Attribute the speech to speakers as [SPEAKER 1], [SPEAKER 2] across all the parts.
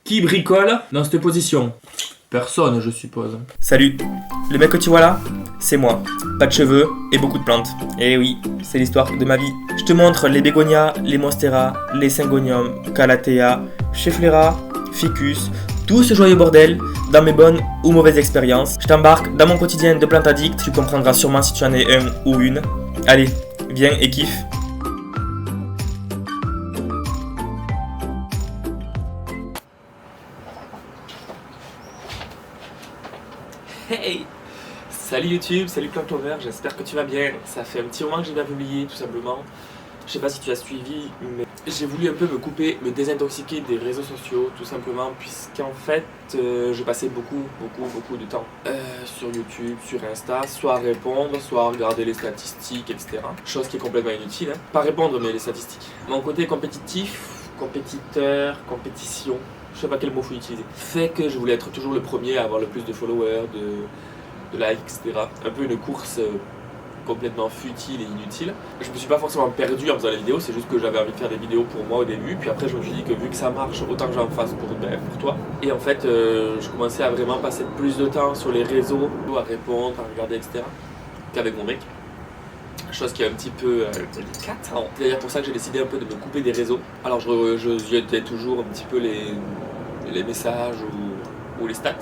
[SPEAKER 1] Qui bricole dans cette position? Personne, je suppose.
[SPEAKER 2] Salut, le mec que tu vois là, c'est moi. Pas de cheveux et beaucoup de plantes. Et oui, c'est l'histoire de ma vie. Je te montre les bégonias, les monstera, les syngoniums, calathea, schefflera, ficus, tout ce joyeux bordel dans mes bonnes ou mauvaises expériences. Je t'embarque dans mon quotidien de plante addict, tu comprendras sûrement si tu en es un ou une. Allez, viens et kiffe.
[SPEAKER 1] Hey! Salut YouTube, salut Plant Lover, j'espère que tu vas bien. Ça fait un petit moment que j'ai bien publié, tout simplement. Je sais pas si tu as suivi, mais j'ai voulu un peu me couper, me désintoxiquer des réseaux sociaux, tout simplement, puisqu'en fait, je passais beaucoup de temps sur YouTube, sur Insta, soit à répondre, soit à regarder les statistiques, etc. Chose qui est complètement inutile, hein. Pas répondre, mais les statistiques. Mon côté compétitif, compétiteur, compétition, je sais pas quel mot faut utiliser, fait que je voulais être toujours le premier à avoir le plus de followers, de likes, etc. Un peu une course complètement futile et inutile. Je me suis pas forcément perdu en faisant les vidéos, c'est juste que j'avais envie de faire des vidéos pour moi au début, puis après je me suis dit que vu que ça marche, autant que j'en fasse pour toi. Et en fait, je commençais à vraiment passer plus de temps sur les réseaux, à répondre, à regarder, etc. qu'avec mon mec. Chose qui est un petit peu délicate. C'est d'ailleurs pour ça que j'ai décidé un peu de me couper des réseaux. Alors je jetais toujours un petit peu les messages ou les stats,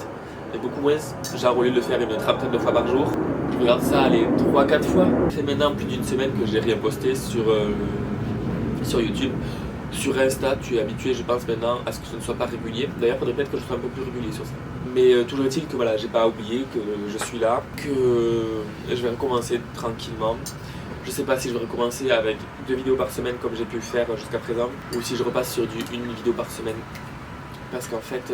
[SPEAKER 1] mais beaucoup moins. Genre au lieu de le faire une trentaine de fois par jour, je regarde ça aller 3-4 fois. Ça fait maintenant plus d'une semaine que j'ai rien posté sur YouTube. Sur Insta, tu es habitué, je pense maintenant, à ce que ce ne soit pas régulier. D'ailleurs, il faudrait peut-être que je sois un peu plus régulier sur ça. Mais toujours est-il que voilà, j'ai pas oublié que je suis là, que je vais recommencer tranquillement. Je sais pas si je vais recommencer avec 2 vidéos par semaine comme j'ai pu le faire jusqu'à présent, ou si je repasse sur une vidéo par semaine. Parce qu'en fait,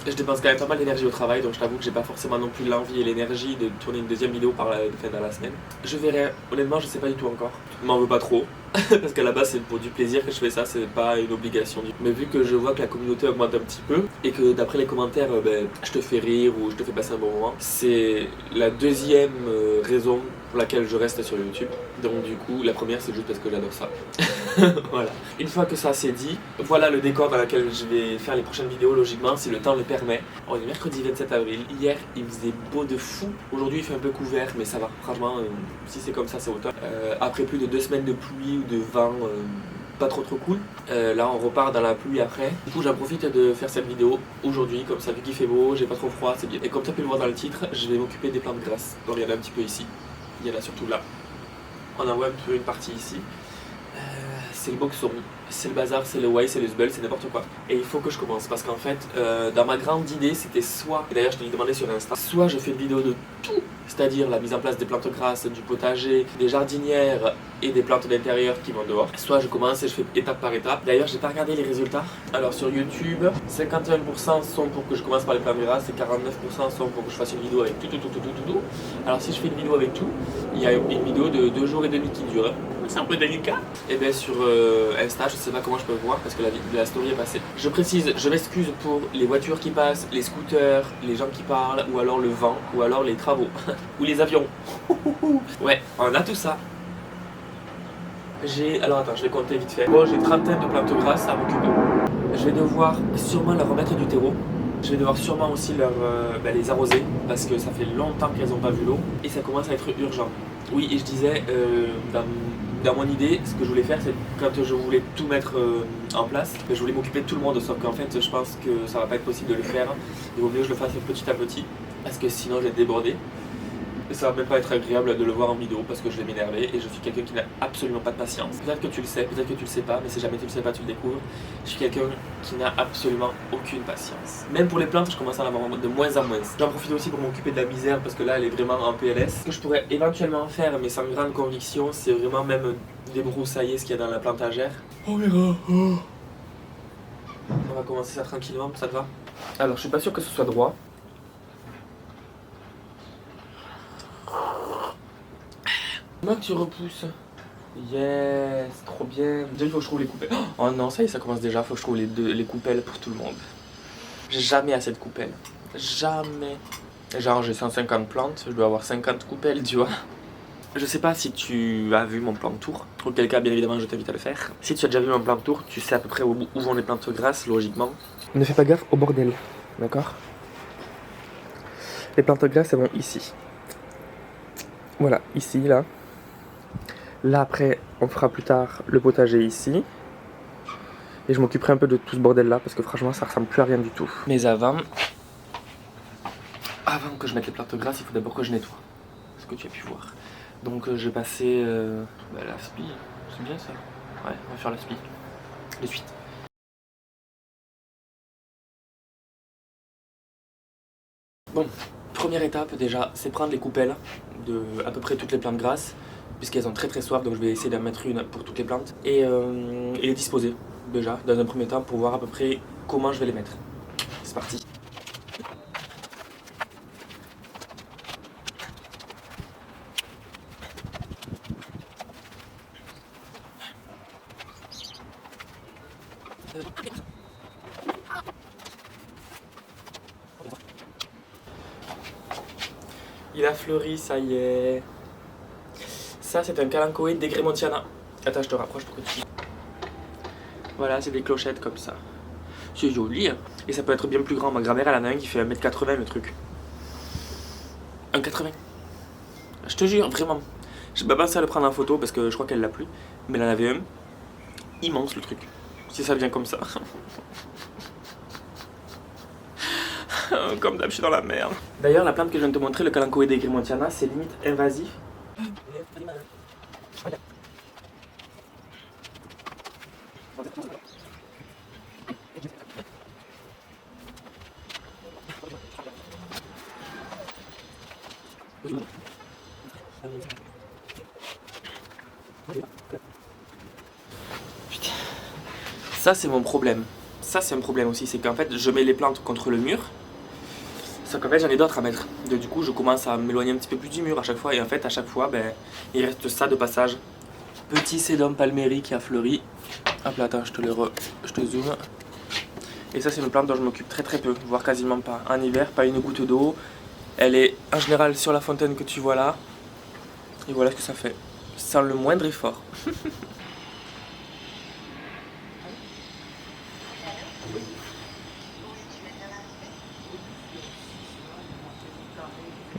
[SPEAKER 1] je dépense quand même pas mal d'énergie au travail, donc je t'avoue que j'ai pas forcément non plus l'envie et l'énergie de tourner une deuxième vidéo dans la semaine. Je verrai, honnêtement je sais pas du tout encore. Je m'en veux pas trop, parce qu'à la base c'est pour du plaisir que je fais ça, c'est pas une obligation. Mais vu que je vois que la communauté augmente un petit peu, et que d'après les commentaires, je te fais rire ou je te fais passer un bon moment, c'est la deuxième raison pour laquelle je reste sur YouTube. Donc du coup, la première c'est juste parce que j'adore ça. Voilà. Une fois que ça c'est dit, voilà le décor dans lequel je vais faire les prochaines vidéos logiquement, si le temps le permet. On est mercredi 27 avril, hier il faisait beau de fou, aujourd'hui il fait un peu couvert mais ça va, franchement si c'est comme ça c'est au top. Après plus de 2 semaines de pluie ou de vent, pas trop cool. Là on repart dans la pluie après. Du coup j'en profite de faire cette vidéo aujourd'hui, comme ça vu qu'il fait beau, j'ai pas trop froid, c'est bien. Et comme tu as pu le voir dans le titre, je vais m'occuper des plantes grasses. Donc il y en a un petit peu ici, il y en a surtout là. On en voit un peu une partie ici. C'est le boxon, c'est le bazar, c'est le why, c'est le zbel, c'est n'importe quoi. Et il faut que je commence parce qu'en fait, dans ma grande idée, c'était soit, et d'ailleurs je te l'ai demandé sur Insta, soit je fais une vidéo de tout, c'est-à-dire la mise en place des plantes grasses, du potager, des jardinières et des plantes d'intérieur qui vont dehors. Soit je commence et je fais étape par étape. D'ailleurs, j'ai pas regardé les résultats. Alors sur YouTube, 51% sont pour que je commence par les plantes grasses et 49% sont pour que je fasse une vidéo avec tout. Alors si je fais une vidéo avec tout, il y a une vidéo de 2 jours et demi qui dure. C'est un peu délicat. Et bien sur Insta, je sais pas comment je peux voir parce que la story est passée. Je précise, je m'excuse pour les voitures qui passent, les scooters, les gens qui parlent, ou alors le vent, ou alors les travaux, ou les avions. Ouais, on a tout ça. Alors attends, je vais compter vite fait. Bon, j'ai une trentaine de plantes grasses à m'occuper. Je vais devoir sûrement leur remettre du terreau. Je vais devoir sûrement aussi les arroser parce que ça fait longtemps qu'elles n'ont pas vu l'eau et ça commence à être urgent. Oui, et je disais, dans mon idée, ce que je voulais faire, c'est quand je voulais tout mettre en place, je voulais m'occuper de tout le monde, sauf qu'en fait, je pense que ça va pas être possible de le faire. Il vaut mieux que je le fasse petit à petit parce que sinon, je vais être débordé. Et ça va même pas être agréable de le voir en vidéo parce que je vais m'énerver et je suis quelqu'un qui n'a absolument pas de patience. Peut-être que tu le sais, peut-être que tu le sais pas, mais si jamais tu le sais pas, tu le découvres. Je suis quelqu'un qui n'a absolument aucune patience. Même pour les plantes, je commence à en avoir de moins en moins. J'en profite aussi pour m'occuper de la misère parce que là, elle est vraiment en PLS. Ce que je pourrais éventuellement faire, mais sans grande conviction, c'est vraiment même débroussailler ce qu'il y a dans la plantagère. On verra. On va commencer ça tranquillement, ça te va? Alors, je suis pas sûr que ce soit droit. Comment tu repousses? Yes, trop bien. Déjà il faut que je trouve les coupelles. Oh non, ça y est, ça commence déjà. Faut que je trouve les coupelles pour tout le monde. J'ai jamais assez de coupelles. Jamais. Genre j'ai 150 plantes, je dois avoir 50 coupelles, tu vois. Je sais pas si tu as vu mon plan de tour, auquel cas bien évidemment je t'invite à le faire. Si tu as déjà vu mon plan de tour, tu sais à peu près où vont les plantes grasses, logiquement.
[SPEAKER 2] ne fais pas gaffe au bordel, d'accord? Les plantes grasses, elles vont ici. Voilà, ici, là. Là, après, on fera plus tard le potager ici. Et je m'occuperai un peu de tout ce bordel-là, parce que franchement, ça ressemble plus à rien du tout. Mais avant que je mette les plantes grasses, il faut d'abord que je nettoie. Ce que tu as pu voir. Donc, je vais passer la spie. C'est bien ça? Ouais, on va faire la spie. De suite. Bon, première étape déjà, c'est prendre les coupelles de à peu près toutes les plantes grasses, puisqu'elles ont très soif, donc je vais essayer d'en mettre une pour toutes les plantes, et les disposer déjà dans un premier temps pour voir à peu près comment je vais les mettre. C'est parti. Il a fleuri, ça y est. Ça, c'est un Kalanchoé d'Egremontiana. Attends, je te rapproche pour que tu... Voilà, c'est des clochettes comme ça. C'est joli, hein. Et ça peut être bien plus grand. Ma grand-mère, elle en a un qui fait 1m80 le truc. 1m80. Je te jure, vraiment. J'ai pas pensé à le prendre en photo parce que je crois qu'elle l'a plus. Mais elle en avait un. Immense le truc. Si ça vient comme ça. Comme d'hab, je suis dans la merde. D'ailleurs, la plante que je viens de te montrer, le Kalanchoé d'Egremontiana, c'est limite invasif. Putain. Ça, c'est mon problème. Ça, c'est un problème aussi. C'est qu'en fait, je mets les plantes contre le mur. Sauf qu'en fait, j'en ai d'autres à mettre. Du coup, je commence à m'éloigner un petit peu plus du mur à chaque fois. Et en fait, à chaque fois, il reste ça de passage. Petit sédum palmérie qui a fleuri. Hop là, attends, je te zoome. Et ça, c'est une plante dont je m'occupe très peu, voire quasiment pas. En hiver, pas une goutte d'eau. Elle est en général sur la fontaine que tu vois là. Et voilà ce que ça fait. Sans le moindre effort.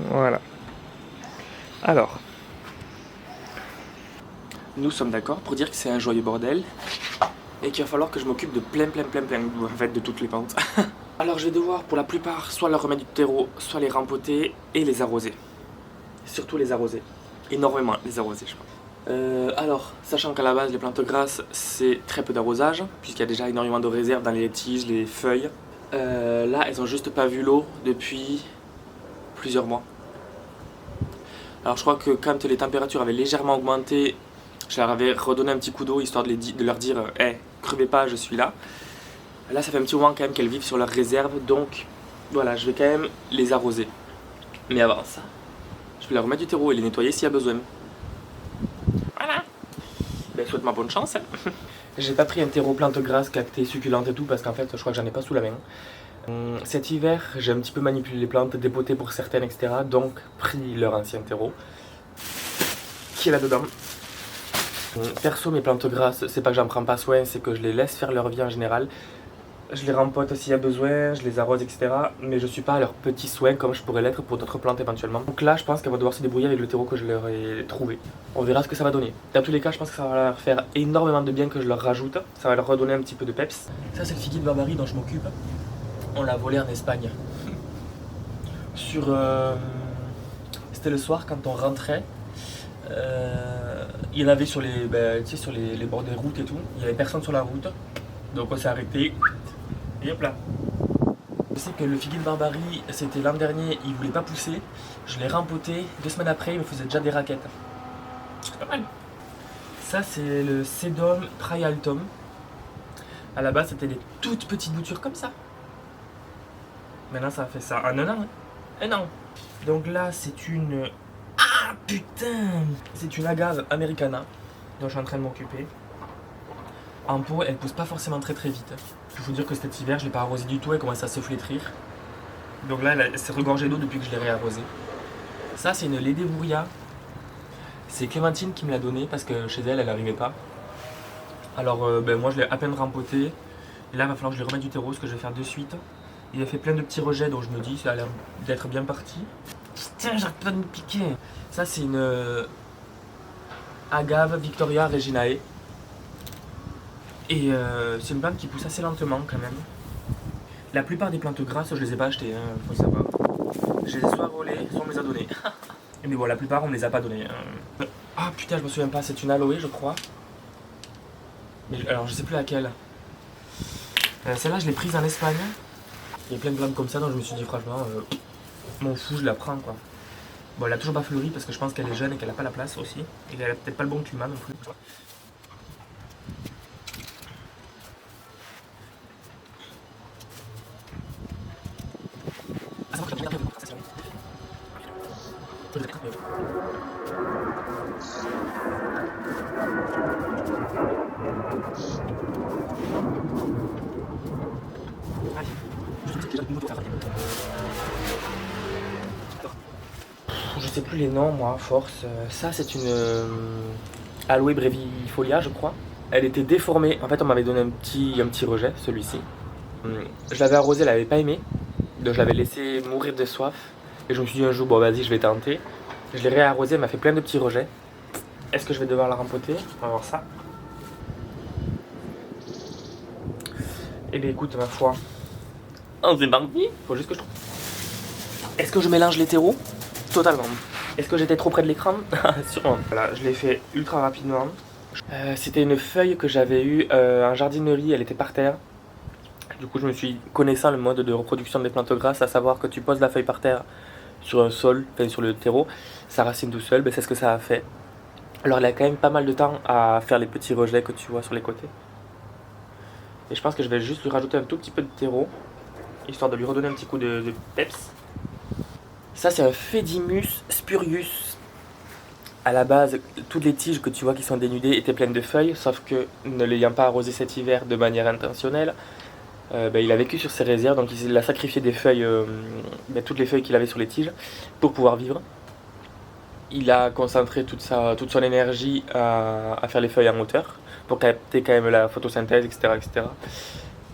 [SPEAKER 2] Voilà. Alors, nous sommes d'accord pour dire que c'est un joyeux bordel et qu'il va falloir que je m'occupe de plein en fait de toutes les plantes. Alors je vais devoir pour la plupart soit leur remettre du terreau, soit les rempoter et les arroser. Surtout les arroser. Énormément les arroser, je pense. Alors, sachant qu'à la base les plantes grasses c'est très peu d'arrosage, puisqu'il y a déjà énormément de réserve dans les tiges, les feuilles. Là elles ont juste pas vu l'eau depuis plusieurs mois. Alors je crois que quand les températures avaient légèrement augmenté, je leur avais redonné un petit coup d'eau histoire de leur dire hey, crevez pas, je suis là. Là ça fait un petit moment quand même qu'elles vivent sur leur réserve, donc voilà, je vais quand même les arroser. Mais avant ça, je vais leur remettre du terreau et les nettoyer s'il y a besoin. Voilà. Ben souhaite-moi bonne chance. Hein. J'ai pas pris un terreau plante grasse, cactée, succulente et tout parce qu'en fait je crois que j'en ai pas sous la main. Cet hiver, j'ai un petit peu manipulé les plantes, dépoté pour certaines, etc. Donc, pris leur ancien terreau, qui est là-dedans. Perso, mes plantes grasses, c'est pas que j'en prends pas soin, c'est que je les laisse faire leur vie en général. Je les rempote s'il y a besoin, je les arrose, etc. Mais je suis pas à leurs petits soins comme je pourrais l'être pour d'autres plantes éventuellement. Donc là, je pense qu'elles vont devoir se débrouiller avec le terreau que je leur ai trouvé. On verra ce que ça va donner. Dans tous les cas, je pense que ça va leur faire énormément de bien que je leur rajoute. Ça va leur redonner un petit peu de peps. Ça, c'est le figuier de Barbarie dont je m'occupe. On l'a volé en Espagne. C'était le soir quand on rentrait. Il y en avait sur sur les bords des routes et tout. Il n'y avait personne sur la route. Donc on s'est arrêté. Et hop là. Je sais que le figuier de Barbarie, c'était l'an dernier, il voulait pas pousser. Je l'ai rempoté. 2 semaines après, il me faisait déjà des raquettes. C'est pas mal. Ça, c'est le Sedum Prialtum. À la base, c'était des toutes petites boutures comme ça. Maintenant ça a fait ça en un an. Un an. Donc là c'est une... Ah putain. C'est une agave americana dont je suis en train de m'occuper. En pot elle pousse pas forcément très vite. Il faut dire que cet hiver je l'ai pas arrosé du tout, elle commence à se flétrir. Donc là elle s'est regorgée d'eau depuis que je l'ai réarrosée. Ça c'est une Ledevouria. C'est Clémentine qui me l'a donné parce que chez elle elle n'arrivait pas. Alors moi je l'ai à peine rempotée. Et là, il va falloir que je lui remette du terreau, ce que je vais faire de suite. Il a fait plein de petits rejets, donc je me dis, ça a l'air d'être bien parti. Putain, j'arrête pas de me piquer. Ça, c'est une agave Victoria Reginae. Et c'est une plante qui pousse assez lentement quand même. La plupart des plantes grasses, je les ai pas achetées, hein, faut savoir. Je les ai soit volées, soit on me les a données. Mais bon, la plupart, on me les a pas données. Ah putain, je me souviens pas, c'est une aloe, je crois. Mais alors, je sais plus laquelle. Celle-là, je l'ai prise en Espagne. Il y a plein de plantes comme ça, donc je me suis dit, franchement, m'en fous, je la prends quoi. Bon, elle a toujours pas fleuri parce que je pense qu'elle est jeune et qu'elle a pas la place aussi. Et elle a peut-être pas le bon climat non plus. Je sais plus les noms moi, à force. Ça c'est une Aloe brevifolia je crois. Elle était déformée. En fait on m'avait donné un petit rejet, celui-ci. Je l'avais arrosé, elle avait pas aimé. Donc je l'avais laissé mourir de soif. Et je me suis dit un jour, bon vas-y je vais tenter. Je l'ai réarrosé, elle m'a fait plein de petits rejets. Est-ce que je vais devoir la rempoter? On va voir ça. Eh bien écoute ma foi. Oh c'est parti. Faut juste que je trouve. Est-ce que je mélange les terreaux? Totalement. Est-ce que j'étais trop près de l'écran? Sûrement. Voilà, je l'ai fait ultra rapidement. C'était une feuille que j'avais eue en jardinerie, elle était par terre. Du coup je me suis connaissant le mode de reproduction des plantes grasses, à savoir que tu poses la feuille par terre sur un sol, enfin sur le terreau, ça racine tout seul, ben, c'est ce que ça a fait. Alors elle a quand même pas mal de temps à faire les petits rejets que tu vois sur les côtés. Et je pense que je vais juste lui rajouter un tout petit peu de terreau, histoire de lui redonner un petit coup de peps. Ça c'est un Phédimus spurius. À la base, toutes les tiges que tu vois qui sont dénudées étaient pleines de feuilles, sauf que ne l'ayant pas arrosé cet hiver de manière intentionnelle, il a vécu sur ses réserves, donc il a sacrifié des feuilles, toutes les feuilles qu'il avait sur les tiges pour pouvoir vivre. Il a concentré toute son énergie à faire les feuilles en hauteur pour capter quand même la photosynthèse, etc. etc.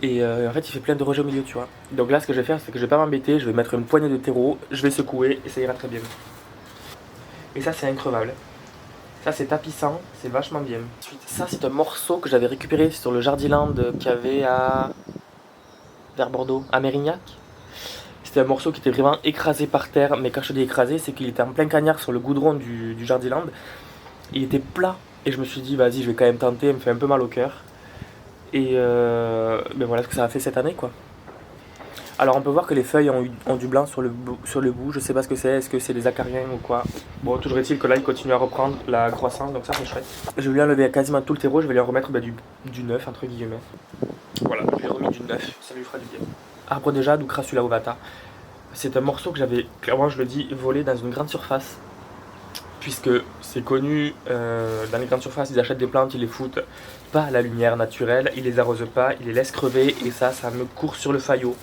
[SPEAKER 2] Et en fait il fait plein de rejets au milieu, tu vois. Donc là ce que je vais faire c'est que je vais pas m'embêter, je vais mettre une poignée de terreau, je vais secouer et ça ira très bien. Et ça c'est increvable. Ça c'est tapissant, c'est vachement bien. Ensuite, ça c'est un morceau que j'avais récupéré sur le Jardiland qu'il y avait vers Bordeaux, à Mérignac. C'était un morceau qui était vraiment écrasé par terre, mais quand je dis écrasé, c'est qu'il était en plein cagnard sur le goudron du Jardiland. Il était plat, et je me suis dit, vas-y, je vais quand même tenter, il me fait un peu mal au cœur. Et voilà ce que ça a fait cette année, quoi. Alors on peut voir que les feuilles ont du blanc sur le bout, je sais pas ce que c'est, est-ce que c'est des acariens ou quoi. Bon, toujours est-il que là il continue à reprendre la croissance, donc ça c'est chouette. Je vais lui enlever quasiment tout le terreau, je vais lui en remettre du neuf, entre guillemets. Voilà, je lui ai remis du neuf, ça lui fera du bien. Arbre de jade ou Crassula ovata. C'est un morceau que j'avais, clairement je le dis, volé dans une grande surface. Puisque c'est connu, dans les grandes surfaces, ils achètent des plantes, ils les foutent pas à la lumière naturelle, ils les arrosent pas, ils les laissent crever et ça me court sur le faillot.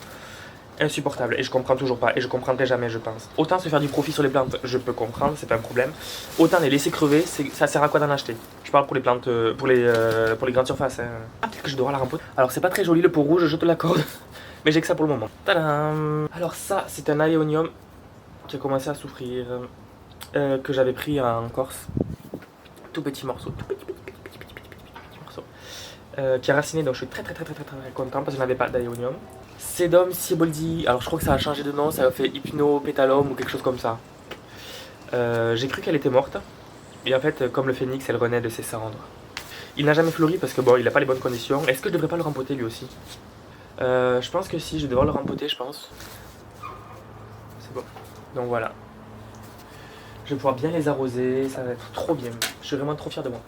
[SPEAKER 2] Insupportable et je comprends toujours pas et je comprendrai jamais je pense. Autant se faire du profit sur les plantes, je peux comprendre, c'est pas un problème. Autant les laisser crever, ça sert à quoi d'en acheter? Je parle pour les plantes, pour les grandes surfaces. Hein. Ah peut-être que je dois la rempoter. Alors c'est pas très joli le pot rouge, je te l'accorde, mais j'ai que ça pour le moment. Tadam. Alors ça c'est un aléonium qui a commencé à souffrir, que j'avais pris en Corse. Tout petit morceau, tout petit morceau. Qui a raciné, donc je suis très content parce que je n'avais pas d'aléonium. Sedum Sieboldi, alors je crois que ça a changé de nom, ça a fait Hypnopétalum ou quelque chose comme ça. J'ai cru qu'elle était morte, et en fait, comme le phénix, elle renaît de ses cendres. Il n'a jamais fleuri parce que bon, il n'a pas les bonnes conditions. Est-ce que je devrais pas le rempoter lui aussi? Je pense que si, je vais devoir le rempoter, je pense. C'est bon. Donc voilà. Je vais pouvoir bien les arroser, ça va être trop bien. Je suis vraiment trop fier de moi.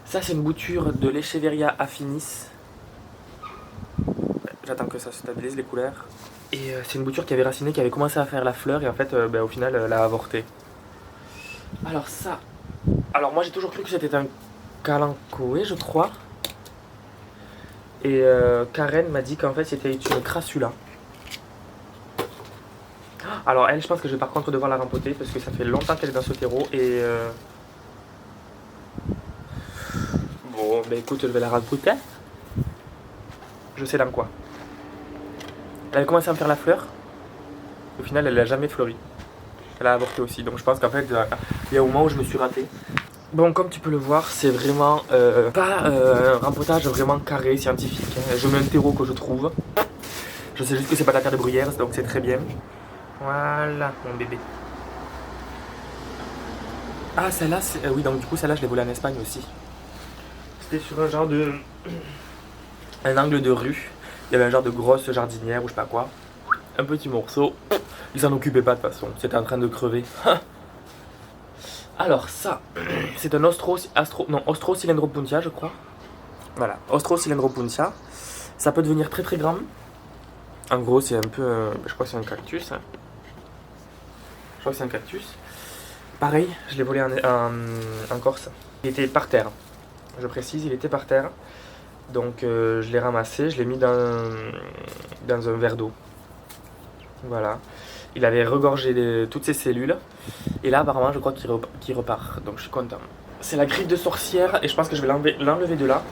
[SPEAKER 2] Ça, c'est une bouture de l'Echeveria affinis. J'attends que ça se stabilise les couleurs. Et c'est une bouture qui avait raciné, qui avait commencé à faire la fleur et en fait au final elle a avorté. Alors ça. Alors moi j'ai toujours cru que c'était un calanchoé je crois. Et Karen m'a dit qu'en fait c'était une crassula. Alors elle je pense que je vais par contre devoir la rempoter parce que ça fait longtemps qu'elle est dans ce terreau et bon bah écoute je vais la rempoter. je sais dans quoi. Elle a commencé à me faire la fleur. Au final, elle n'a jamais fleuri. Elle a avorté aussi. Donc je pense qu'en fait, il y a un moment où je me suis raté. Bon, comme tu peux le voir, c'est vraiment pas un rempotage vraiment carré, scientifique. Hein. Je mets un terreau que je trouve. Je sais juste que c'est pas de la terre de bruyère, donc c'est très bien. Voilà, mon bébé. Ah, celle-là, oui, donc du coup, celle-là, je l'ai volée en Espagne aussi. C'était sur un genre de... un angle de rue. Il y avait un genre de grosse jardinière ou je sais pas quoi. Un petit morceau. Ils s'en occupaient pas de toute façon. C'était en train de crever. Alors ça, c'est un Austrocylindropuntia, je crois. Voilà, Austrocylindropuntia. Ça peut devenir très très grand. En gros, c'est un peu... je crois que c'est un cactus. Hein. Je crois que c'est un cactus. Pareil, je l'ai volé en Corse. Il était par terre. Je précise, il était par terre. Donc je l'ai ramassé, je l'ai mis dans un verre d'eau. Voilà. Il avait regorgé toutes ses cellules. Et là, apparemment, je crois qu'il repart. Donc je suis content. C'est la griffe de sorcière et je pense que je vais l'enlever de là.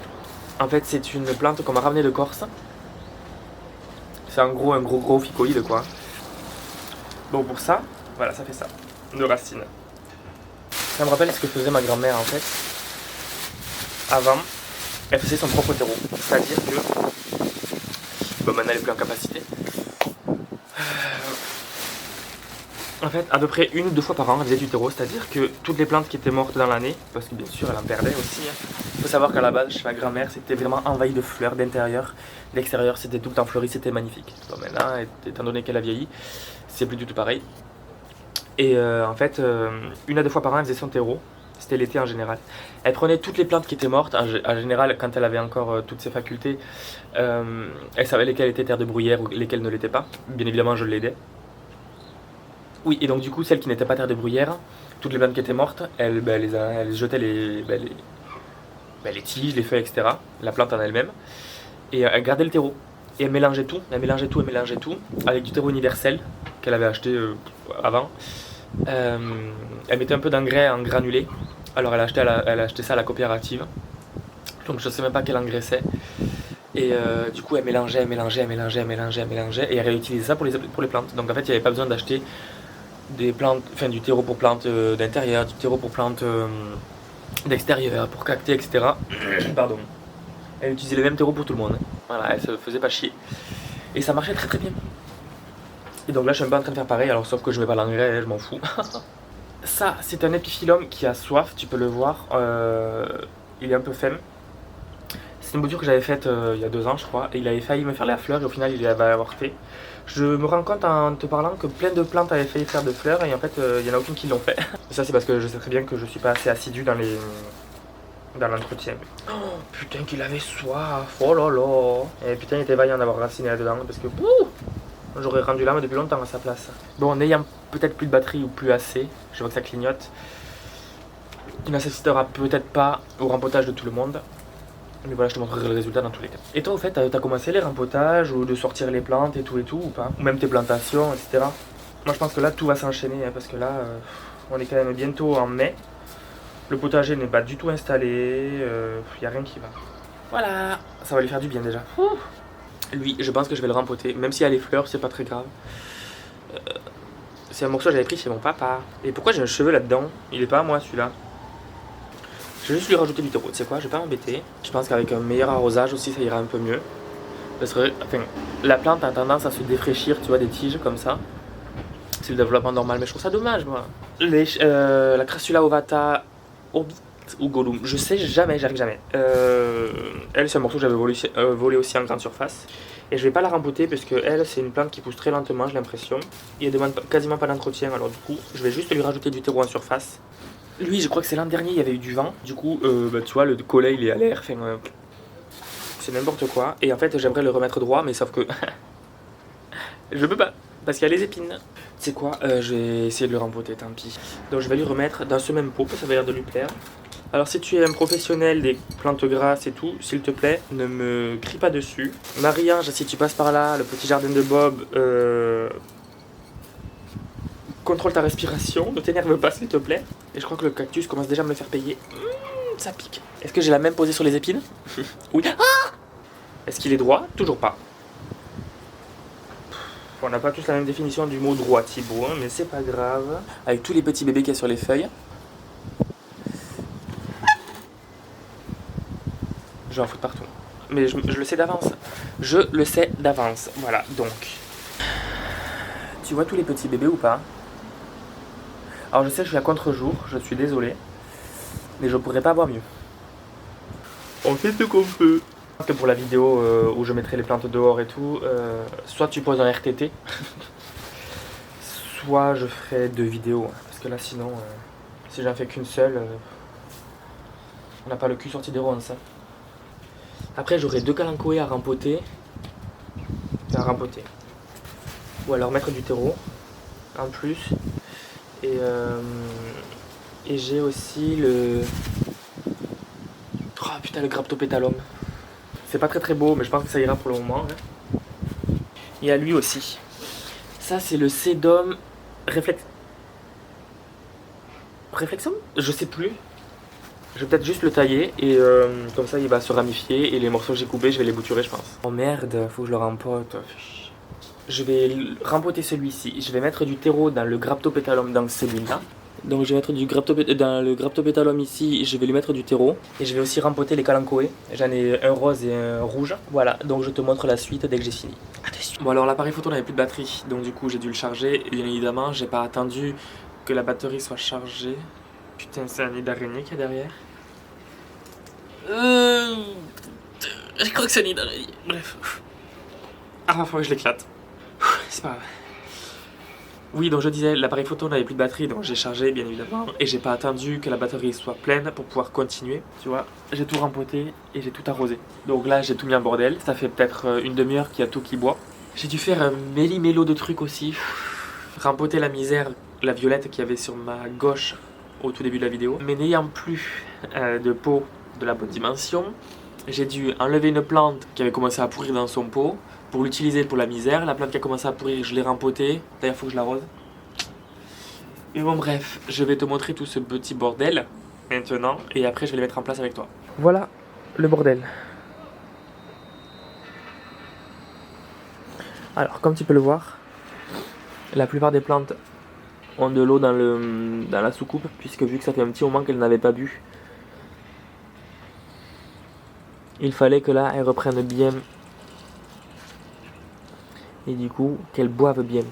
[SPEAKER 2] En fait, c'est une plante qu'on m'a ramenée de Corse. C'est en gros un gros phycoïde, quoi. Bon, pour ça, voilà, ça fait ça. De racines. Ça me rappelle ce que faisait ma grand-mère, en fait. Avant, elle faisait son propre terreau. C'est-à-dire que... bon, maintenant, elle est plus en capacité. En fait, à peu près 1 ou 2 fois par an, elle faisait du terreau, c'est-à-dire que toutes les plantes qui étaient mortes dans l'année, parce que bien sûr, elle en perdait aussi. Il faut savoir qu'à la base, chez ma grand-mère, c'était vraiment envahi de fleurs d'intérieur. L'extérieur, c'était tout le temps fleuri, c'était magnifique. Bon, maintenant, étant donné qu'elle a vieilli, c'est plus du tout pareil. Et en fait, 1 à 2 fois par an, elle faisait son terreau. C'était l'été en général. Elle prenait toutes les plantes qui étaient mortes. En général, quand elle avait encore toutes ses facultés, elle savait lesquelles étaient terre de bruyère ou lesquelles ne l'étaient pas. Bien évidemment, je l'aidais. Oui, et donc du coup, celles qui n'étaient pas terre de bruyère, toutes les plantes qui étaient mortes, elle jetait les tiges, les feuilles, etc. La plante en elle-même. Et elle gardait le terreau. Et elle mélangeait tout, avec du terreau universel qu'elle avait acheté avant. Elle mettait un peu d'engrais en granulé. Alors elle a acheté ça à la coopérative. Donc je sais même pas quel engrais c'est. Et du coup elle mélangeait. Et elle réutilisait ça pour les plantes. Donc en fait il n'y avait pas besoin d'acheter des plantes, enfin du terreau pour plantes d'intérieur, du terreau pour plantes d'extérieur, pour cactus, etc. Pardon. Elle utilisait les mêmes terreaux pour tout le monde. Voilà, elle se faisait pas chier. Et ça marchait très très bien. Et donc là je suis un peu en train de faire pareil, alors sauf que je mets pas l'engrais, je m'en fous. Ça, c'est un épiphyllum qui a soif, tu peux le voir. Il est un peu femme. C'est une bouture que j'avais faite il y a 2 ans, je crois. Et il avait failli me faire la fleur et au final il avait avorté. Je me rends compte en te parlant que plein de plantes avaient failli faire de fleurs et en fait il n'y en a aucune qui l'ont fait. Et ça c'est parce que je sais très bien que je suis pas assez assidu dans l'entretien. Oh putain qu'il avait soif, oh là là. Et putain il était vaillant d'avoir raciné là-dedans parce que j'aurais rendu l'âme depuis longtemps à sa place. Bon, en ayant peut-être plus de batterie ou plus assez, je vois que ça clignote. Il n'assistera peut-être pas au rempotage de tout le monde. Mais voilà, je te montrerai le résultat dans tous les cas. Et toi, au fait, t'as commencé les rempotages ou de sortir les plantes et tout ou pas? Ou même tes plantations, etc. Moi, je pense que là, tout va s'enchaîner hein, parce que là, on est quand même bientôt en mai. Le potager n'est pas du tout installé. Y a rien qui va. Voilà, ça va lui faire du bien déjà. Lui, je pense que je vais le rempoter. Même s'il y a les fleurs, c'est pas très grave. C'est un morceau que j'avais pris chez mon papa. Et pourquoi j'ai un cheveu là-dedans? Il est pas à moi celui-là. Je vais juste lui rajouter du terreau. Tu sais quoi, je vais pas m'embêter. Je pense qu'avec un meilleur arrosage aussi, ça ira un peu mieux. Parce que, enfin, la plante a tendance à se défraîchir, tu vois, des tiges comme ça. C'est le développement normal, mais je trouve ça dommage, moi. La Crassula ovata orbit ou Gollum, je sais jamais, j'arrive jamais. Elle, c'est un morceau que j'avais volé aussi en grande surface. Et je vais pas la rempoter parce que elle, c'est une plante qui pousse très lentement, j'ai l'impression. Et elle demande quasiment pas d'entretien, alors du coup, je vais juste lui rajouter du terreau en surface. Lui, je crois que c'est l'an dernier, il y avait eu du vent. Du coup, tu vois, le collet, il est à l'air. Enfin, c'est n'importe quoi. Et en fait, j'aimerais le remettre droit, mais sauf que je peux pas, parce qu'il y a les épines. Tu sais quoi, je vais essayer de le rempoter, tant pis. Donc je vais lui remettre dans ce même pot, ça va l'air de lui plaire. Alors si tu es un professionnel des plantes grasses et tout, s'il te plaît, ne me crie pas dessus. Marie-Ange, si tu passes par là, le petit jardin de Bob, contrôle ta respiration, ne t'énerve pas s'il te plaît. Et je crois que le cactus commence déjà à me le faire payer. Ça pique. Est-ce que j'ai la même posée sur les épines? Oui. Ah Est-ce qu'il est droit? Toujours pas. On n'a pas tous la même définition du mot droit, Thibaut, hein, mais c'est pas grave. Avec tous les petits bébés qu'il y a sur les feuilles. Je vais en foutre partout. Mais je le sais d'avance. Je le sais d'avance. Voilà, donc. Tu vois tous les petits bébés ou pas? Alors je sais que je suis à contre-jour, je suis désolé. Mais je pourrais pas avoir mieux. On fait ce qu'on peut. Je pense que pour la vidéo où je mettrai les plantes dehors et tout, soit tu poses un RTT, soit je ferai 2 vidéos. Hein, parce que là sinon, si j'en fais qu'une seule, on n'a pas le cul sorti des ronces. Hein. Après j'aurai 2 calanchoés à rempoter. Ou alors mettre du terreau en plus. Et j'ai aussi le... Oh putain, le Graptopétalum. C'est pas très beau, mais je pense que ça ira pour le moment. Hein. Il y a lui aussi. Ça, c'est le Sedum Réflexum? Je sais plus. Je vais peut-être juste le tailler et comme ça il va se ramifier et les morceaux que j'ai coupés, je vais les bouturer, je pense. Oh merde, faut que je le rempote. Je vais rempoter celui-ci. Je vais mettre du terreau dans le Graptopétalum dans celui-là. Donc je vais mettre dans le Graptopétalum ici, je vais lui mettre du terreau. Et je vais aussi rempoter les calanchoés. J'en ai un rose et un rouge. Voilà, donc je te montre la suite dès que j'ai fini. À de suite. Bon alors l'appareil photo n'avait plus de batterie, donc du coup j'ai dû le charger. Et bien évidemment, j'ai pas attendu que la batterie soit chargée. Putain, c'est un nid d'araignée qu'il y a derrière. Je crois que c'est un nid d'araignée. Bref. Ah, faut que je l'éclate. C'est pas grave. Oui, donc je disais, l'appareil photo n'avait plus de batterie, donc j'ai chargé bien évidemment. Et j'ai pas attendu que la batterie soit pleine pour pouvoir continuer. Tu vois, j'ai tout rempoté et j'ai tout arrosé. Donc là, j'ai tout mis en bordel. Ça fait peut-être une demi-heure qu'il y a tout qui boit. J'ai dû faire un méli-mélo de trucs aussi. Rempoter la misère, la violette qu'il y avait sur ma gauche au tout début de la vidéo. Mais n'ayant plus de pot de la bonne dimension, j'ai dû enlever une plante qui avait commencé à pourrir dans son pot pour l'utiliser pour la misère. La plante qui a commencé à pourrir, je l'ai rempotée. D'ailleurs, il faut que je l'arrose. Et bon, bref, je vais te montrer tout ce petit bordel maintenant et après je vais les mettre en place avec toi. Voilà le bordel. Alors, comme tu peux le voir, la plupart des plantes ont de l'eau dans la soucoupe, puisque vu que ça fait un petit moment qu'elles n'avaient pas bu, il fallait que là, elles reprennent bien. Et du coup, qu'elles boivent bien.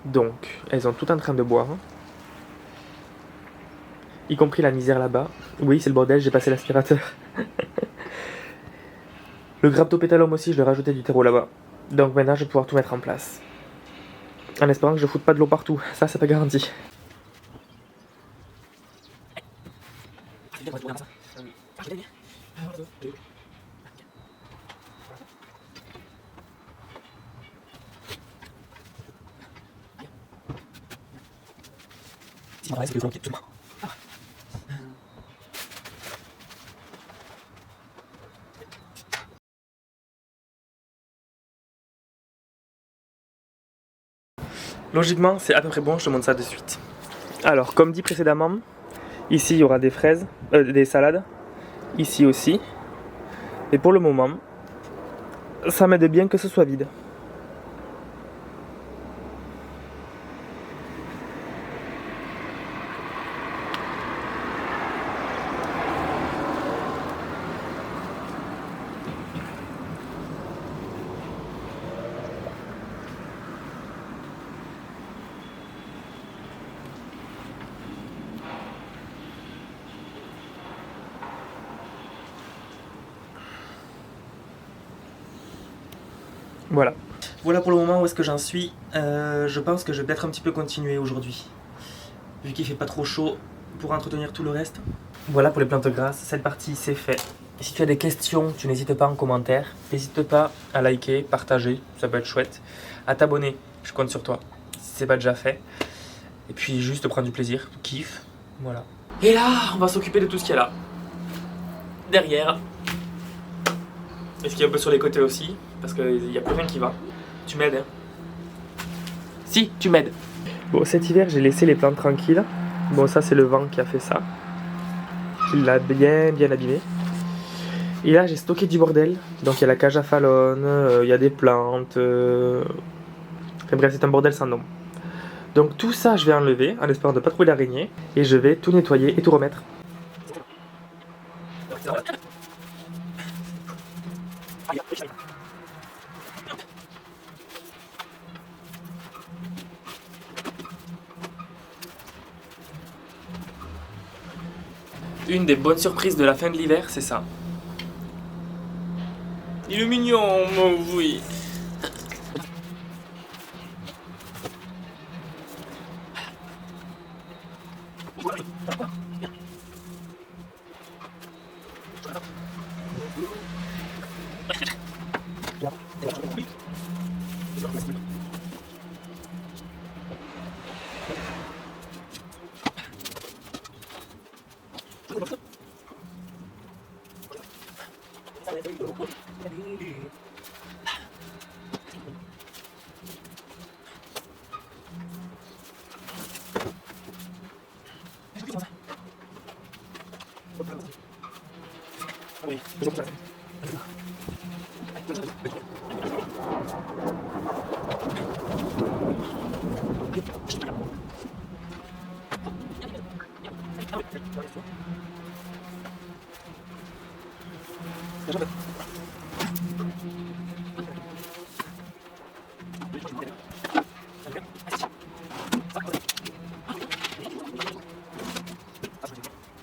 [SPEAKER 2] Donc, elles sont toutes en train de boire. Y compris la misère là-bas. Oui, c'est le bordel, j'ai passé l'aspirateur. Le Graptopétalum aussi, je vais rajouter du terreau là-bas. Donc maintenant, je vais pouvoir tout mettre en place. En espérant que je foute pas de l'eau partout. Ça, c'est pas garanti. Logiquement, c'est à peu près bon, je te montre ça de suite. Alors, comme dit précédemment, ici il y aura des fraises, des salades, ici aussi. Et pour le moment, ça m'aide bien que ce soit vide. Voilà. Voilà pour le moment où est-ce que j'en suis. Je pense que je vais peut-être un petit peu continuer aujourd'hui. Vu qu'il fait pas trop chaud pour entretenir tout le reste. Voilà pour les plantes grasses. Cette partie c'est fait. Et si tu as des questions, tu n'hésites pas en commentaire. N'hésite pas à liker, partager, ça peut être chouette. À t'abonner, je compte sur toi. Si c'est pas déjà fait. Et puis juste prendre du plaisir, du kiff. Voilà. Et là, on va s'occuper de tout ce qu'il y a là. Derrière. Et ce qu'il y a un peu sur les côtés aussi. Parce qu'il n'y a plus rien qui va. Tu m'aides, hein? Si, tu m'aides. Bon, cet hiver, j'ai laissé les plantes tranquilles. Bon, ça, c'est le vent qui a fait ça. qu'il l'a bien abîmé. Et là j'ai stocké du bordel, donc il y a la cage à phalone, il y a des plantes, enfin bref c'est un bordel sans nom. Donc tout ça je vais enlever en espérant de ne pas trouver l'araignée et je vais tout nettoyer et tout remettre. Une des bonnes surprises de la fin de l'hiver, c'est ça. Il est mignon, mon oui.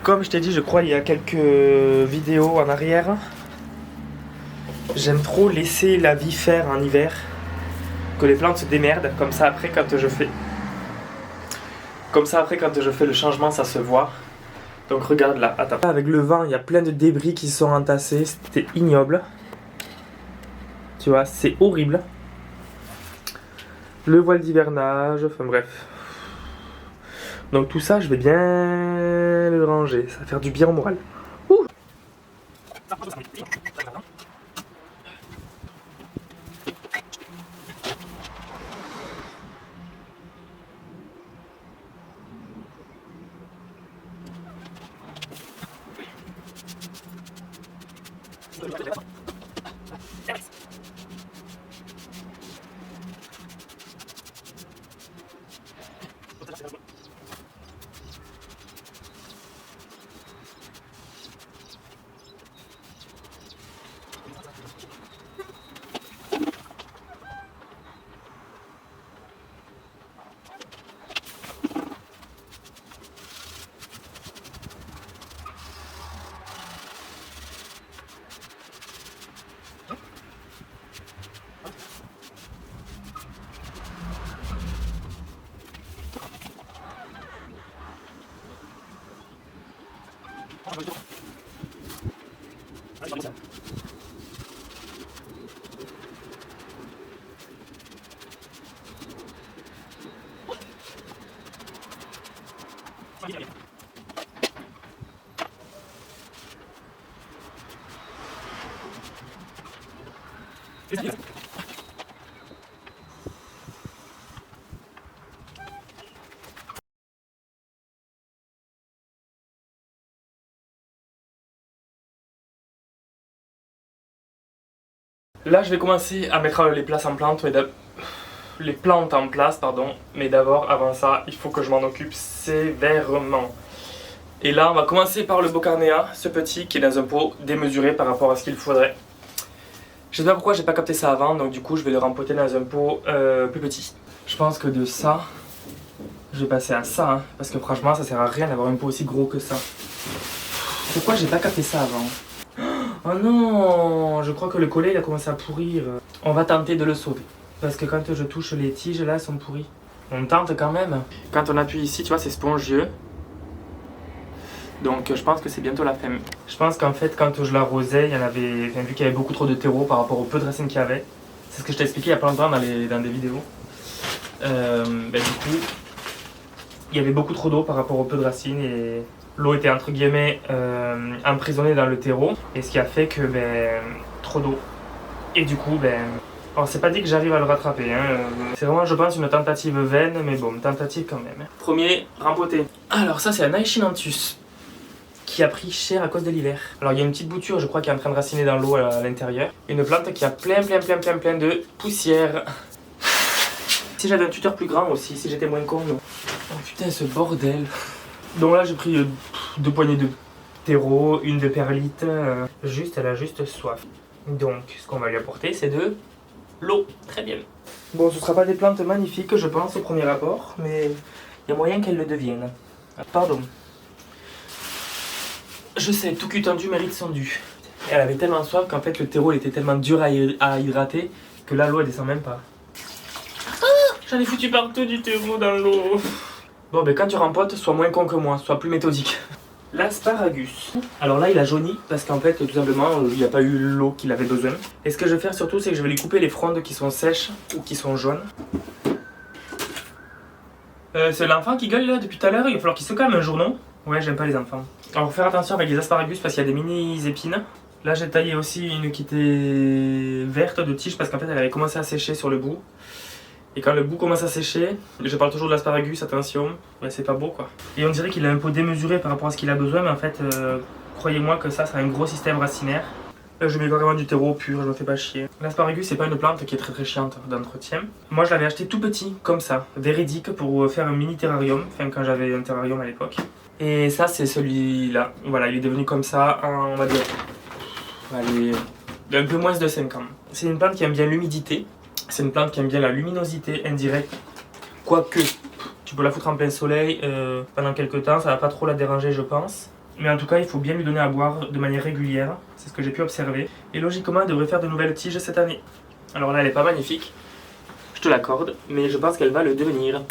[SPEAKER 2] Comme je t'ai dit, je crois, il y a quelques vidéos en arrière, j'aime trop laisser la vie faire en hiver, que les plantes se démerdent, comme ça après quand je fais le changement, ça se voit. Donc regarde là, attends. Avec le vent, il y a plein de débris qui sont entassés, c'était ignoble. Tu vois, c'est horrible. Le voile d'hivernage, enfin bref. Donc tout ça, je vais bien le ranger, ça va faire du bien au moral. Ouh. Là, je vais commencer à mettre les plantes en place, mais d'abord, avant ça, il faut que je m'en occupe sévèrement. Et là, on va commencer par le Boccarnea, ce petit qui est dans un pot démesuré par rapport à ce qu'il faudrait. Je sais pas pourquoi j'ai pas capté ça avant, donc du coup, je vais le rempoter dans un pot plus petit. Je pense que de ça, je vais passer à ça, hein, parce que franchement, ça sert à rien d'avoir un pot aussi gros que ça. Pourquoi j'ai pas capté ça avant ? Oh non, je crois que le collet il a commencé à pourrir. On va tenter de le sauver. Parce que quand je touche les tiges là, elles sont pourries. On tente quand même. Quand on appuie ici, tu vois, c'est spongieux. Donc je pense que c'est bientôt la fin. Je pense qu'en fait, quand je l'arrosais, il y en avait, vu qu'il y avait beaucoup trop de terreau par rapport au peu de racines qu'il y avait. C'est ce que je t'ai expliqué il y a pas longtemps dans des vidéos. Du coup, il y avait beaucoup trop d'eau par rapport au peu de racines et l'eau était entre guillemets emprisonnée dans le terreau. Et ce qui a fait que trop d'eau. Et du coup, alors c'est pas dit que j'arrive à le rattraper. Hein. C'est vraiment, je pense, une tentative vaine, mais bon, tentative quand même. Premier, rempoté. Alors ça, c'est un Aechinanthus qui a pris cher à cause de l'hiver. Alors il y a une petite bouture, je crois, qui est en train de raciner dans l'eau à l'intérieur. Une plante qui a plein de poussière. Si j'avais un tuteur plus grand aussi, si j'étais moins con, non. Oh putain, ce bordel. Donc là, j'ai pris 2 poignées de terreau, une de perlite. Elle a juste soif. Donc, ce qu'on va lui apporter, c'est de l'eau. Très bien. Bon, ce ne sera pas des plantes magnifiques, je pense, au premier rapport, mais il y a moyen qu'elles le deviennent. Pardon. Je sais, tout cul tendu mérite son dû. Elle avait tellement soif qu'en fait, le terreau il était tellement dur à hydrater que là, l'eau, elle descend même pas. J'en ai foutu partout du terreau dans l'eau. Bon, ben quand tu rempotes, sois moins con que moi, sois plus méthodique. L'asparagus. Alors là, il a jauni parce qu'en fait, tout simplement, il n'y a pas eu l'eau qu'il avait besoin. Et ce que je vais faire surtout, c'est que je vais lui couper les frondes qui sont sèches ou qui sont jaunes. C'est l'enfant qui gueule là depuis tout à l'heure, il va falloir qu'il se calme un jour, non? Ouais, j'aime pas les enfants. Alors, faire attention avec les asparagus parce qu'il y a des mini épines. Là, j'ai taillé aussi une qui était verte de tige parce qu'en fait, elle avait commencé à sécher sur le bout. Et quand le bout commence à sécher, je parle toujours de l'asparagus, attention, ouais, c'est pas beau quoi. Et on dirait qu'il est un peu démesuré par rapport à ce qu'il a besoin, mais en fait, croyez-moi que ça, c'est un gros système racinaire. Là, je mets vraiment du terreau pur, je me fais pas chier. L'asparagus, c'est pas une plante qui est très chiante d'entretien. Moi, je l'avais acheté tout petit, comme ça, véridique, pour faire un mini terrarium, enfin quand j'avais un terrarium à l'époque. Et ça, c'est celui-là. Voilà, il est devenu comme ça, on va dire, allez, un peu moins de 5 ans. C'est une plante qui aime bien l'humidité. C'est une plante qui aime bien la luminosité indirecte. Quoique, tu peux la foutre en plein soleil pendant quelques temps, ça va pas trop la déranger je pense. Mais en tout cas, il faut bien lui donner à boire de manière régulière. C'est ce que j'ai pu observer. Et logiquement, elle devrait faire de nouvelles tiges cette année. Alors là, elle est pas magnifique. Je te l'accorde, mais je pense qu'elle va le devenir.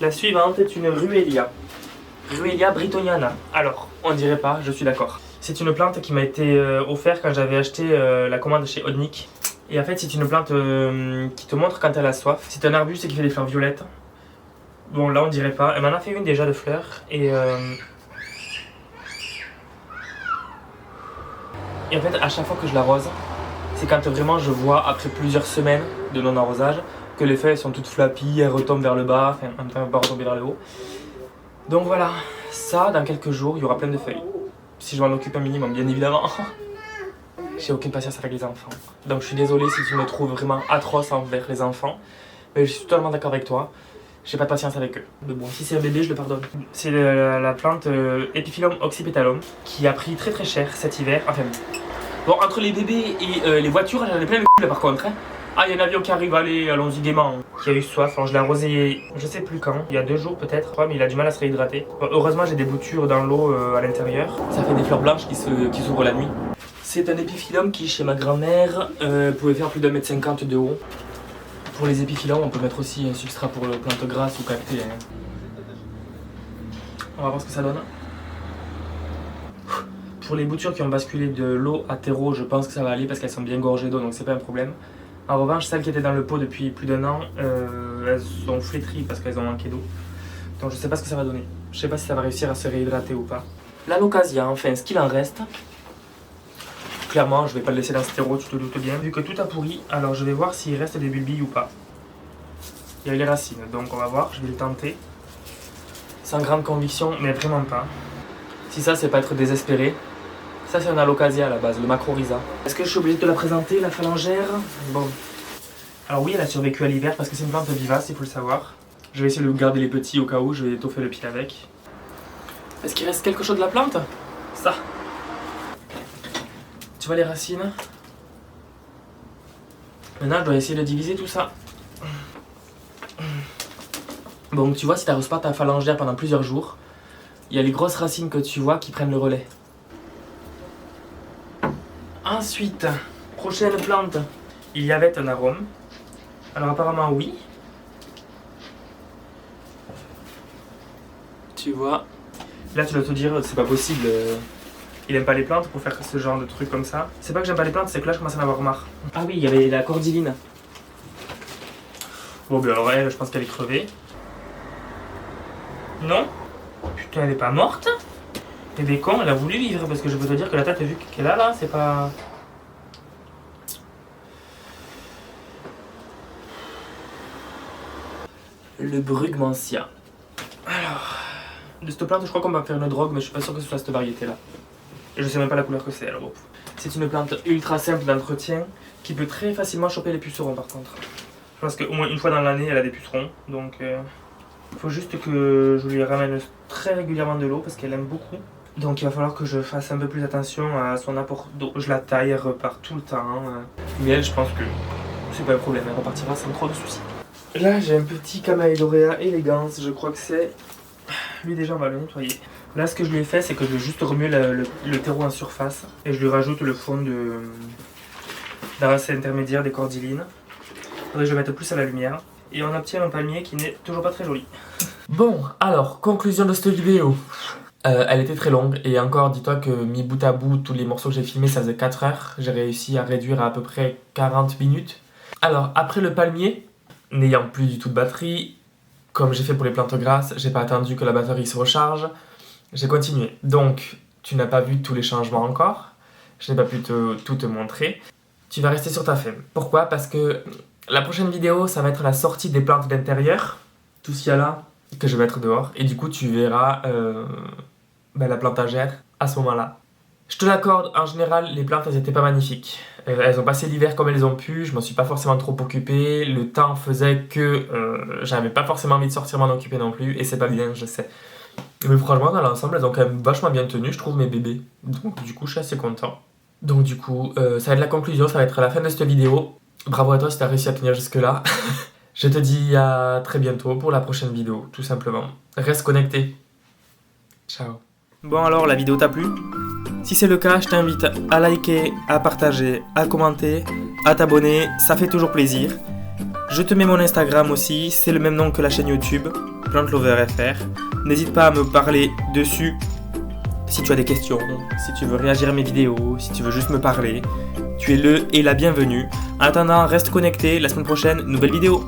[SPEAKER 2] La suivante est une Ruellia. Ruellia britoniana. Alors, on dirait pas, je suis d'accord. C'est une plante qui m'a été offerte quand j'avais acheté la commande chez Odnik. Et en fait, c'est une plante qui te montre quand elle a soif. C'est un arbuste qui fait des fleurs violettes. Bon, là, on dirait pas. Elle m'en a fait une déjà de fleurs. Et en fait, à chaque fois que je l'arrose, c'est quand vraiment je vois, après plusieurs semaines de non-arrosage, que les feuilles sont toutes flappy, elles retombent vers le bas, enfin, en même temps, elles vont pas retomber vers le haut. Donc voilà, ça, dans quelques jours, il y aura plein de feuilles. Si je m'en occupe un minimum, bien évidemment. J'ai aucune patience avec les enfants. Donc je suis désolé si tu me trouves vraiment atroce envers les enfants. Mais je suis totalement d'accord avec toi. J'ai pas de patience avec eux. Mais bon, si c'est un bébé, je le pardonne. C'est la plante Epiphyllum oxypetalum qui a pris très cher cet hiver. Enfin, bon, entre les bébés et les voitures, j'en ai plein le cul par contre. Hein. Ah, il y a un avion qui arrive, allez, allons-y gaiement. Qui a eu soif, alors je l'ai arrosé, je sais plus quand, il y a 2 jours peut-être, mais il a du mal à se réhydrater. Bon, heureusement, j'ai des boutures dans l'eau à l'intérieur. Ça fait des fleurs blanches qui s'ouvrent la nuit. C'est un épiphyllum qui, chez ma grand-mère, pouvait faire plus d'1,50 m de haut. Pour les épiphyllums, on peut mettre aussi un substrat pour plantes grasses ou cactées. Hein. On va voir ce que ça donne. Pour les boutures qui ont basculé de l'eau à terreau, je pense que ça va aller parce qu'elles sont bien gorgées d'eau, donc c'est pas un problème. En revanche, celles qui étaient dans le pot depuis plus d'1 an, elles sont flétries parce qu'elles ont manqué d'eau. Donc je sais pas ce que ça va donner. Je sais pas si ça va réussir à se réhydrater ou pas. L'alocasia, enfin, ce qu'il en reste. Clairement, je vais pas le laisser dans ce terreau, tu te doutes bien. Vu que tout a pourri, alors je vais voir s'il reste des bulbilles ou pas. Il y a les racines, donc on va voir, je vais le tenter. Sans grande conviction, mais vraiment pas. Si ça, c'est pas être désespéré. Ça, c'est un alocasia à la base, le macrorhiza. Est-ce que je suis obligé de te la présenter, la phalangère? Bon. Alors oui, elle a survécu à l'hiver parce que c'est une plante vivace, il faut le savoir. Je vais essayer de garder les petits au cas où, je vais étoffer le pied avec. Est-ce qu'il reste quelque chose de la plante? Ça. Tu vois les racines? Maintenant, je dois essayer de diviser tout ça. Bon, tu vois, si tu n'arroses pas ta phalangère pendant plusieurs jours, il y a les grosses racines que tu vois qui prennent le relais. Ensuite, prochaine plante, il y avait un arôme. Alors apparemment oui. Tu vois. Là tu dois te dire, c'est pas possible. Il aime pas les plantes pour faire ce genre de truc comme ça. C'est pas que j'aime pas les plantes, c'est que là je commence à en avoir marre. Ah oui, il y avait la cordyline. Bon ben alors elle, je pense qu'elle est crevée. Non? Putain, elle est pas morte? Bébé con, elle a voulu vivre parce que je peux te dire que la tête, vu qu'elle a là, c'est pas... Le Brugmansia. Alors, De cette plante, je crois qu'on va faire une drogue, mais je suis pas sûr que ce soit cette variété-là. Et je sais même pas la couleur que c'est, alors bon. C'est une plante ultra simple d'entretien qui peut très facilement choper les pucerons par contre. Je pense qu'au moins une fois dans l'année, elle a des pucerons, donc il faut juste que je lui ramène très régulièrement de l'eau parce qu'elle aime beaucoup. Donc il va falloir que je fasse un peu plus attention à son apport d'eau. Je la taille, elle repart tout le temps. Mais elle, je pense que c'est pas un problème, elle repartira sans trop de soucis. Là, j'ai un petit Camélidorea Elegans, je crois que c'est... Lui déjà, on va le nettoyer. Là, ce que je lui ai fait, c'est que je vais juste remuer le terreau en surface et je lui rajoute le fond d'un racine intermédiaire des cordylines. Faudrait que je le mette plus à la lumière. Et on obtient un palmier qui n'est toujours pas très joli. Bon, alors, conclusion de cette vidéo. Elle était très longue et encore, dis-toi que mis bout à bout, tous les morceaux que j'ai filmés, ça faisait 4 heures. J'ai réussi à réduire à peu près 40 minutes. Alors, après le palmier, n'ayant plus du tout de batterie, comme j'ai fait pour les plantes grasses, j'ai pas attendu que la batterie se recharge. J'ai continué. Donc, tu n'as pas vu tous les changements encore. Je n'ai pas pu tout te montrer. Tu vas rester sur ta faim. Pourquoi? Parce que la prochaine vidéo, ça va être la sortie des plantes d'intérieur. Tout ce qu'il y a là, que je vais mettre dehors. Et du coup, tu verras la plantagère à ce moment-là. Je te l'accorde, en général, les plantes, elles étaient pas magnifiques. Elles ont passé l'hiver comme elles ont pu, je m'en suis pas forcément trop occupé. Le temps faisait que j'avais pas forcément envie de sortir m'en occuper non plus, et c'est pas bien, je sais. Mais franchement, dans l'ensemble, elles ont quand même vachement bien tenu, je trouve, mes bébés. Donc du coup, je suis assez content. Donc du coup, ça va être la conclusion, ça va être la fin de cette vidéo. Bravo à toi si t'as réussi à tenir jusque-là. Je te dis à très bientôt pour la prochaine vidéo, tout simplement. Reste connecté. Ciao. Bon alors, la vidéo t'a plu? Si c'est le cas, je t'invite à liker, à partager, à commenter, à t'abonner, ça fait toujours plaisir. Je te mets mon Instagram aussi, c'est le même nom que la chaîne YouTube, PlantLoverFR. N'hésite pas à me parler dessus si tu as des questions, si tu veux réagir à mes vidéos, si tu veux juste me parler. Tu es le et la bienvenue. En attendant, reste connecté, la semaine prochaine, nouvelle vidéo.